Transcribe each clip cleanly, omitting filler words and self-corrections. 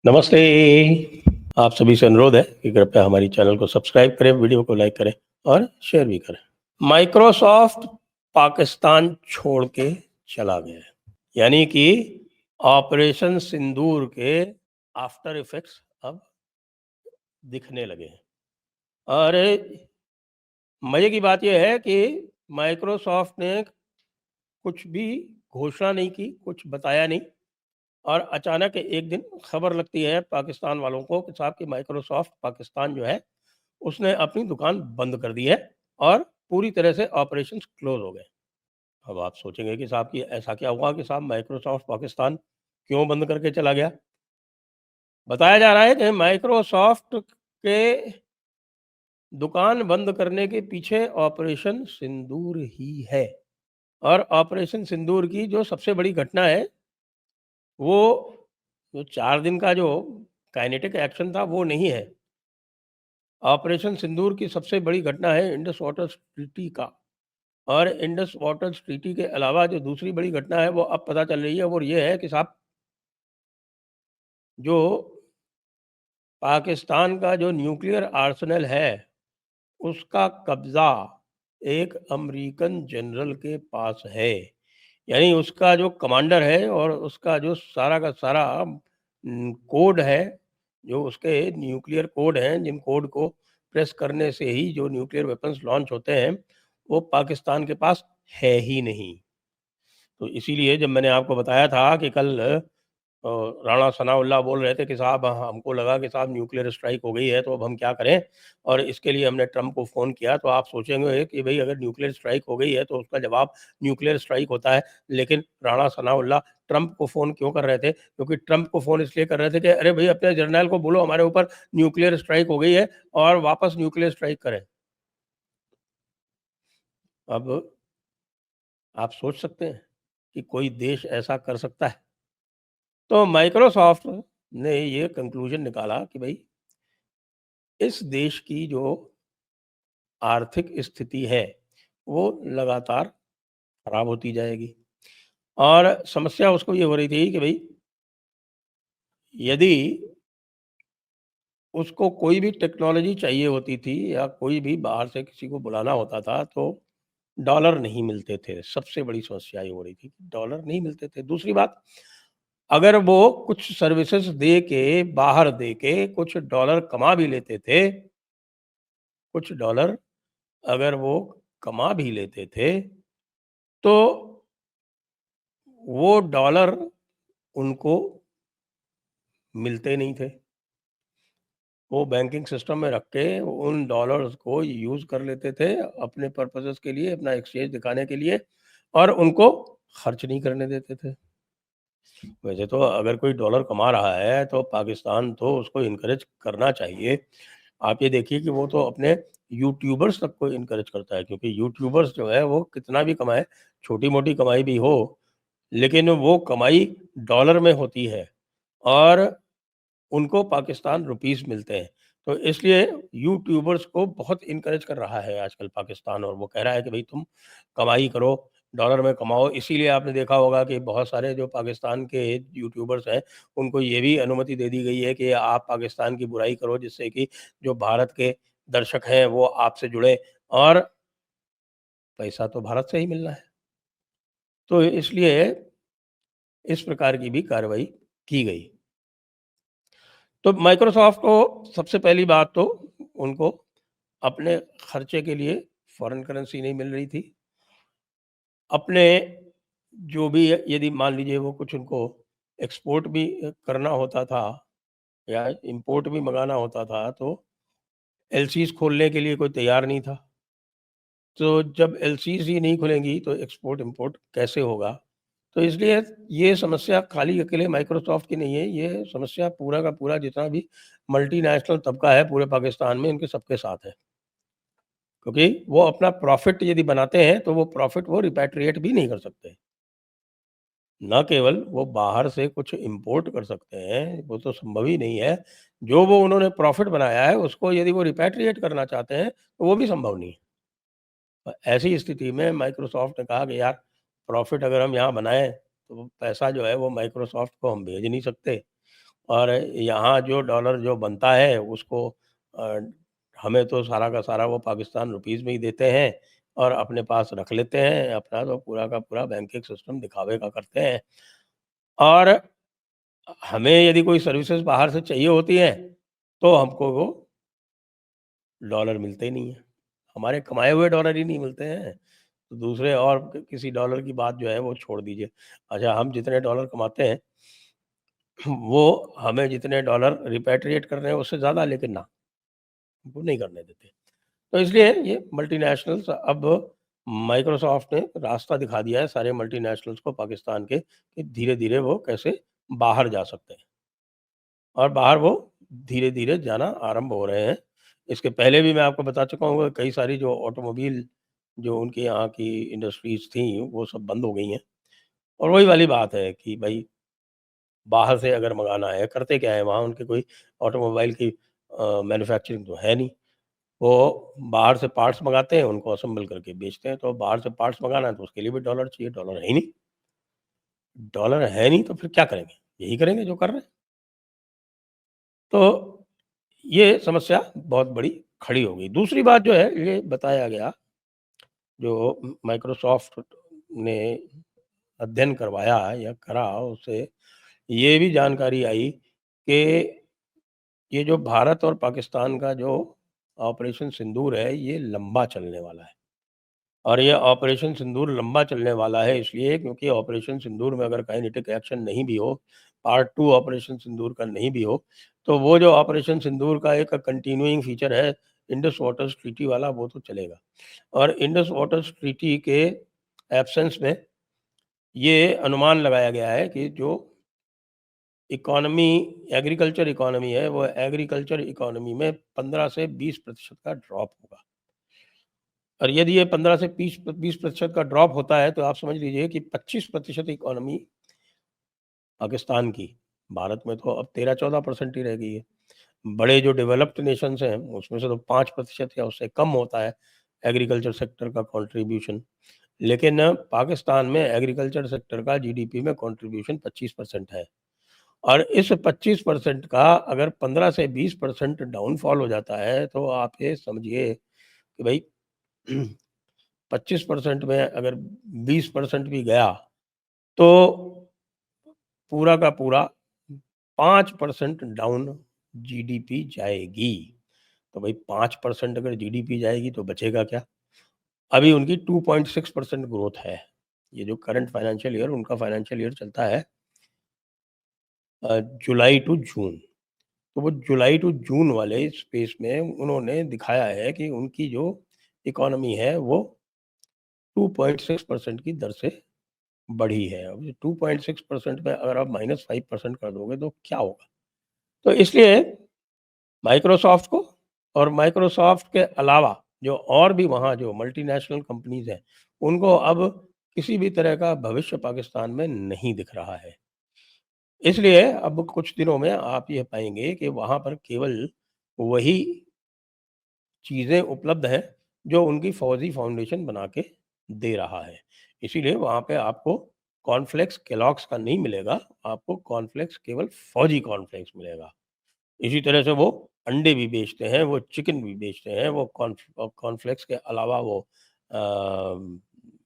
नमस्ते। आप सभी से अनुरोध है कि कृपया हमारी चैनल को सब्सक्राइब करें, वीडियो को लाइक करें और शेयर भी करें। माइक्रोसॉफ्ट पाकिस्तान छोड़ के चला गया है, यानी कि ऑपरेशन सिंदूर के आफ्टर इफेक्ट्स अब दिखने लगे हैं। और मजे की बात यह है कि माइक्रोसॉफ्ट ने कुछ भी घोषणा नहीं की, कुछ बताया नहीं, और अचानक एक दिन खबर लगती है पाकिस्तान वालों को कि साहब कि माइक्रोसॉफ्ट पाकिस्तान जो है उसने अपनी दुकान बंद कर दी है और पूरी तरह से ऑपरेशंस क्लोज हो गए। अब आप सोचेंगे कि साहब कि ऐसा क्या हुआ कि साहब माइक्रोसॉफ्ट पाकिस्तान क्यों बंद करके चला गया। बताया जा रहा है कि माइक्रोसॉफ्ट के दुकान बंद करने के पीछे ऑपरेशन सिंदूर ही है। और ऑपरेशन सिंदूर की जो सबसे बड़ी घटना है वो जो 4 दिन का जो काइनेटिक एक्शन था वो नहीं है। ऑपरेशन सिंदूर की सबसे बड़ी घटना है इंडस वाटर ट्रीटी का। और इंडस वाटर ट्रीटी के अलावा जो दूसरी बड़ी घटना है वो अब पता चल रही है, वो ये है कि साहब जो पाकिस्तान का जो न्यूक्लियर आर्सेनल है उसका कब्जा एक अमेरिकन जनरल के पास है। यानी उसका जो कमांडर है और उसका जो सारा का सारा कोड है, जो उसके न्यूक्लियर कोड हैं, जिन कोड को प्रेस करने से ही जो न्यूक्लियर वेपन्स लॉन्च होते हैं, वो पाकिस्तान के पास है ही नहीं। तो इसीलिए जब मैंने आपको बताया था कि कल राणा सनाउल्लाह बोल रहे थे कि साहब हमको लगा कि साहब न्यूक्लियर स्ट्राइक हो गई है तो अब हम क्या करें, और इसके लिए हमने ट्रंप को फ़ोन किया। तो आप सोचेंगे कि भाई अगर न्यूक्लियर स्ट्राइक हो गई है तो उसका जवाब न्यूक्लियर स्ट्राइक होता है। लेकिन राणा सनाउल्लाह ट्रंप को फ़ोन क्यों कर रहे थे? क्योंकि ट्रंप को फ़ोन इसलिए कर रहे थे कि अरे भाई अपने जर्नैल को बोलो हमारे ऊपर न्यूक्लियर स्ट्राइक हो गई है और वापस न्यूक्लियर स्ट्राइक करें। अब आप सोच सकते हैं कि कोई देश ऐसा कर सकता है? तो माइक्रोसॉफ्ट ने ये कंक्लूजन निकाला कि भाई इस देश की जो आर्थिक स्थिति है वो लगातार खराब होती जाएगी। और समस्या उसको ये हो रही थी कि भाई यदि उसको कोई भी टेक्नोलॉजी चाहिए होती थी या कोई भी बाहर से किसी को बुलाना होता था तो डॉलर नहीं मिलते थे। सबसे बड़ी समस्या ये हो रही थी कि डॉलर नहीं मिलते थे। दूसरी बात, अगर वो कुछ सर्विसेज दे के बाहर दे के कुछ डॉलर कमा भी लेते थे, कुछ डॉलर अगर वो कमा भी लेते थे तो वो डॉलर उनको मिलते नहीं थे। वो बैंकिंग सिस्टम में रख के उन डॉलर्स को यूज़ कर लेते थे अपने पर्पसेस के लिए, अपना एक्सचेंज दिखाने के लिए, और उनको खर्च नहीं करने देते थे। वैसे तो अगर कोई डॉलर कमा रहा है तो पाकिस्तान तो उसको इनकरेज करना चाहिए। आप ये देखिए कि वो तो अपने यूट्यूबर्स तक को इनकरेज करता है, क्योंकि यूट्यूबर्स जो है वो कितना भी कमाए, छोटी-मोटी कमाई भी हो, लेकिन वो कमाई डॉलर में होती है और उनको पाकिस्तान रुपीस मिलते हैं। तो इसलिए यूट्यूबर्स को बहुत इनकरेज कर रहा है आजकल पाकिस्तान, और वो कह रहा है कि भाई तुम कमाई करो, डॉलर में कमाओ। इसीलिए आपने देखा होगा कि बहुत सारे जो पाकिस्तान के यूट्यूबर्स हैं, उनको ये भी अनुमति दे दी गई है कि आप पाकिस्तान की बुराई करो, जिससे कि जो भारत के दर्शक हैं वो आपसे जुड़े, और पैसा तो भारत से ही मिलना है। तो इसलिए इस प्रकार की भी कार्रवाई की गई। तो माइक्रोसॉफ्ट को सबसे पहली बात तो उनको अपने खर्चे के लिए फॉरेन करेंसी नहीं मिल रही थी। अपने जो भी यदि मान लीजिए वो कुछ उनको एक्सपोर्ट भी करना होता था या इंपोर्ट भी मंगाना होता था तो एलसीज खोलने के लिए कोई तैयार नहीं था। तो जब एलसीज ही नहीं खुलेंगी तो एक्सपोर्ट इंपोर्ट कैसे होगा? तो इसलिए ये समस्या खाली अकेले माइक्रोसॉफ्ट की नहीं है, ये समस्या पूरा का पूरा जितना भी मल्टीनेशनल तबका है पूरे पाकिस्तान में, इनके सबके साथ है। क्योंकि वो अपना प्रॉफ़िट यदि बनाते हैं, तो वो प्रॉफ़िट वो रिपैट्रिएट भी नहीं कर सकते। ना केवल वो बाहर से कुछ इम्पोर्ट कर सकते हैं, वो तो संभव ही नहीं है। जो वो उन्होंने प्रॉफ़िट बनाया है, उसको यदि वो रिपैट्रिएट करना चाहते हैं, तो वो भी संभव नहीं है। ऐसी स्थिति में माइक्रोसॉफ्ट ने कहा कि यार प्रॉफ़िट अगर हम यहाँ बनाएँ, तो वो पैसा जो है वो माइक्रोसॉफ्ट को हम भेज नहीं सकते, और यहाँ जो डॉलर जो बनता है उसको अ, हमें तो सारा का सारा वो पाकिस्तान रुपीज़ में ही देते हैं और अपने पास रख लेते हैं। अपना तो पूरा का पूरा बैंकिंग सिस्टम दिखावे का करते हैं। और हमें यदि कोई सर्विसेज़ बाहर से चाहिए होती हैं, तो हमको वो डॉलर मिलते ही नहीं हैं। हमारे कमाए हुए डॉलर ही नहीं मिलते हैं। तो दूसरे और किसी डॉलर की बात जो है वो छोड़ दीजिए। अच्छा, हम जितने डॉलर कमाते हैं वो हमें जितने डॉलर रिपैट्रिएट कर रहे हैं उससे ज़्यादा, लेकिन ना, वो नहीं करने देते। तो इसलिए ये मल्टीनेशनल्स अब माइक्रोसॉफ्ट ने रास्ता दिखा दिया है सारे मल्टीनेशनल्स को पाकिस्तान के, कि धीरे-धीरे वो कैसे बाहर जा सकते हैं। और बाहर वो धीरे-धीरे जाना आरंभ हो रहे हैं। इसके पहले भी मैं आपको बता चुका हूँ कि कई सारी जो ऑटोमोबाइल जो उनके यहाँ की इंडस्ट्रीज़ थी, वो सब बंद हो गई हैं। और वही वाली बात है कि भई बाहर से अगर मँगाना है, करते क्या है वहाँ, उनकी कोई ऑटोमोबाइल की मैन्युफैक्चरिंग तो है नहीं। वो बाहर से पार्ट्स मँगाते हैं, उनको असेंबल करके बेचते हैं। तो बाहर से पार्ट्स मँगाना है तो उसके लिए भी डॉलर चाहिए, डॉलर है ही नहीं। डॉलर है नहीं तो फिर क्या करेंगे? यही करेंगे जो कर रहे हैं। तो ये समस्या बहुत बड़ी खड़ी हो गई। दूसरी बात जो है, ये बताया गया, जो माइक्रोसॉफ्ट ने अध्ययन करवाया या करा, उससे ये भी जानकारी आई कि ये जो भारत और पाकिस्तान का जो ऑपरेशन सिंदूर है, ये लंबा चलने वाला है। और ये ऑपरेशन सिंदूर लंबा चलने वाला है इसलिए क्योंकि ऑपरेशन सिंदूर में अगर काइनेटिक एक्शन नहीं भी हो, पार्ट 2 ऑपरेशन सिंदूर का नहीं भी हो, तो वो जो ऑपरेशन सिंदूर का एक कंटिन्यूइंग फीचर है, इंडस वाटर्स ट्रीटी वाला, वो तो चलेगा। और इंडस वाटर्स ट्रीटी के एब्सेंस में ये अनुमान लगाया गया है कि जो इकोनॉमी, एग्रीकल्चर इकोनॉमी है, वो एग्रीकल्चर इकोनॉमी में 15 से 20% का ड्रॉप होगा। और यदि ये 15 से 20% का ड्रॉप होता है, तो आप समझ लीजिए कि 25% इकोनॉमी पाकिस्तान की, भारत में तो अब 13-14% ही रह गई है। बड़े जो डेवलप्ड नेशंस हैं, उसमें से तो 5% या उससे कम होता है एग्रीकल्चर सेक्टर का कंट्रीब्यूशन। लेकिन पाकिस्तान में एग्रीकल्चर सेक्टर का जीडीपी में कंट्रीब्यूशन 25% है। और इस 25% का अगर 15 से 20% डाउनफॉल हो जाता है, तो आप ये समझिए कि भई 25% में अगर 20% भी गया, तो पूरा का पूरा 5% डाउन जीडीपी जाएगी। तो भाई 5% अगर जीडीपी जाएगी तो बचेगा क्या? अभी उनकी 2.6% ग्रोथ है। ये जो करंट फाइनेंशियल ईयर, उनका फाइनेंशियल ईयर चलता है जुलाई टू जून। तो वो जुलाई टू जून वाले स्पेस में उन्होंने दिखाया है कि उनकी जो इकोनॉमी है वो 2.6% की दर से बढ़ी है। अब ये 2.6% में अगर आप -5% कर दोगे तो क्या होगा? तो इसलिए माइक्रोसॉफ्ट को, और माइक्रोसॉफ्ट के अलावा जो और भी वहाँ जो मल्टीनेशनल कंपनीज़ हैं, उनको अब किसी भी तरह का भविष्य पाकिस्तान में नहीं दिख रहा है। इसलिए अब कुछ दिनों में आप ये पाएँगे कि वहाँ पर केवल वही चीज़ें उपलब्ध हैं, जो उनकी फौजी फाउंडेशन बना के दे रहा है। इसीलिए वहाँ पे आपको कॉर्नफ्लेक्स केलॉग्स का नहीं मिलेगा, आपको कॉर्नफ्लेक्स केवल फौजी कॉर्नफ्लेक्स मिलेगा। इसी तरह से वो अंडे भी बेचते हैं, वो चिकन भी बेचते हैं, वो कॉर्नफ्लेक्स के अलावा वो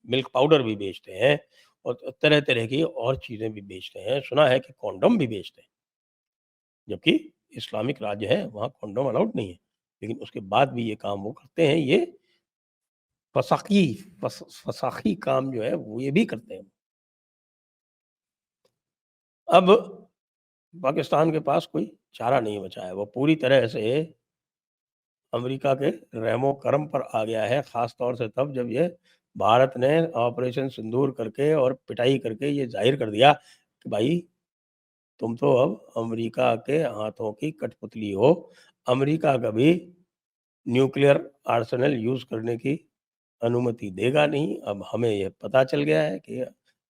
मिल्क पाउडर भी बेचते हैं और तरह-तरह की और चीज़ें भी बेचते हैं। सुना है कि कॉन्डोम भी बेचते हैं, जबकि इस्लामिक राज्य है, वहाँ कॉन्डोम अलाउड नहीं है। लेकिन उसके बाद भी ये काम वो करते हैं, ये फसाकी फसाखी काम जो है वो ये भी करते हैं। अब पाकिस्तान के पास कोई चारा नहीं बचा है, वो पूरी तरह से अमेरिका के रहमो-करम पर आ गया है, ख़ास तौर से तब जब ये भारत ने ऑपरेशन सिंदूर करके और पिटाई करके ये ज़ाहिर कर दिया कि भाई तुम तो अब अमेरिका के हाथों की कठपुतली हो। अमेरिका कभी न्यूक्लियर आर्सेनल यूज़ करने की अनुमति देगा नहीं। अब हमें ये पता चल गया है कि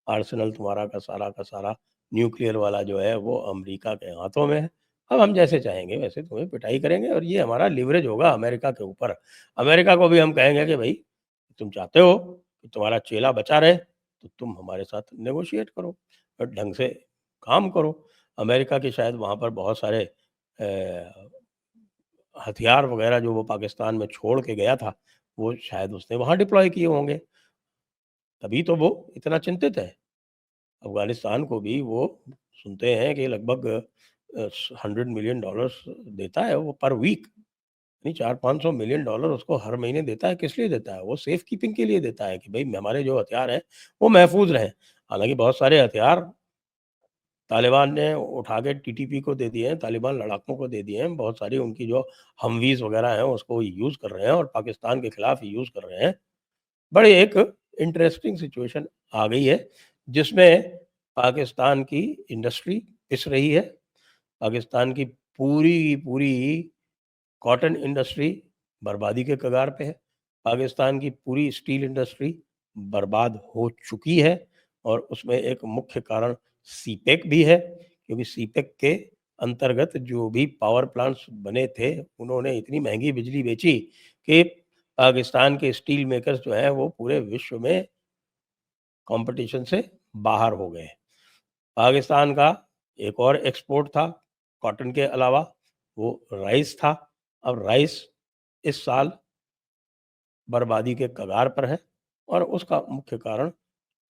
आर्सेनल तुम्हारा का सारा न्यूक्लियर वाला जो है वो अमेरिका के हाथों में है। अब हम जैसे चाहेंगे वैसे तुम्हें पिटाई करेंगे और ये हमारा लिवरेज होगा अमेरिका के ऊपर। अमेरिका को भी हम कहेंगे कि भई तुम चाहते हो कि तुम्हारा चेला बचा रहे, तो तुम हमारे साथ नेगोशिएट करो और ढंग से काम करो। अमेरिका के शायद वहाँ पर बहुत सारे हथियार वग़ैरह जो वो पाकिस्तान में छोड़ के गया था, वो शायद उसने वहाँ डिप्लॉय किए होंगे, तभी तो वो इतना चिंतित है। अफ़गानिस्तान को भी वो सुनते हैं कि लगभग $100 मिलियन देता है वो पर वीक, यानी 400-500 मिलियन डॉलर उसको हर महीने देता है, किस लिए देता है? वो सेफ कीपिंग के लिए देता है कि भई हमारे जो हथियार हैं, वो महफ़ूज़ रहें। हालाँकि बहुत सारे हथियार तालिबान ने उठा के टीटीपी को दे दिए हैं, तालिबान लड़ाकों को दे दिए हैं, बहुत सारी उनकी जो हमवीज़ वग़ैरह हैं, उसको यूज़ कर रहे हैं और पाकिस्तान के खिलाफ यूज़ कर रहे हैं। बड़ी एक इंटरेस्टिंग सिचुएशन आ गई है, जिसमें पाकिस्तान की इंडस्ट्री पिस रही है। पाकिस्तान की पूरी की पूरी कॉटन इंडस्ट्री बर्बादी के कगार पे है। पाकिस्तान की पूरी स्टील इंडस्ट्री बर्बाद हो चुकी है और उसमें एक मुख्य कारण सीपेक भी है, क्योंकि सीपेक के अंतर्गत जो भी पावर प्लांट्स बने थे, उन्होंने इतनी महँगी बिजली बेची कि पाकिस्तान के स्टील मेकर्स जो हैं, वो पूरे विश्व में कॉम्पिटिशन से बाहर हो गए। पाकिस्तान का एक और एक्सपोर्ट था कॉटन के अलावा, वो राइस था। अब राइस इस साल बर्बादी के कगार पर है और उसका मुख्य कारण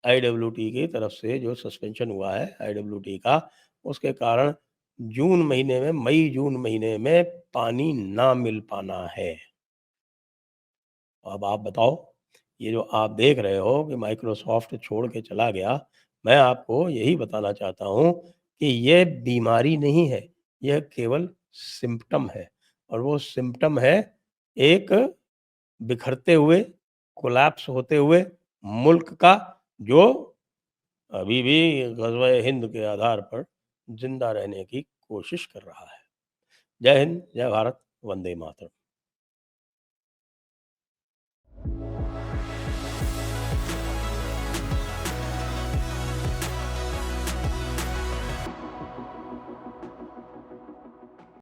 आईडब्ल्यूटी की तरफ से जो सस्पेंशन हुआ है आईडब्ल्यूटी का, उसके कारण जून महीने में मई-जून महीने में पानी ना मिल पाना है। अब आप बताओ, ये जो आप देख रहे हो कि माइक्रोसॉफ्ट छोड़ के चला गया, मैं आपको यही बताना चाहता हूँ कि ये बीमारी नहीं है, यह केवल सिम्पटम है और वो सिम्पटम है एक बिखरते हुए, कोलैप्स होते हुए मुल्क का, जो अभी भी ग़ज़वा-ए हिंद के आधार पर ज़िंदा रहने की कोशिश कर रहा है। जय हिंद, जय भारत, वंदे मातरम।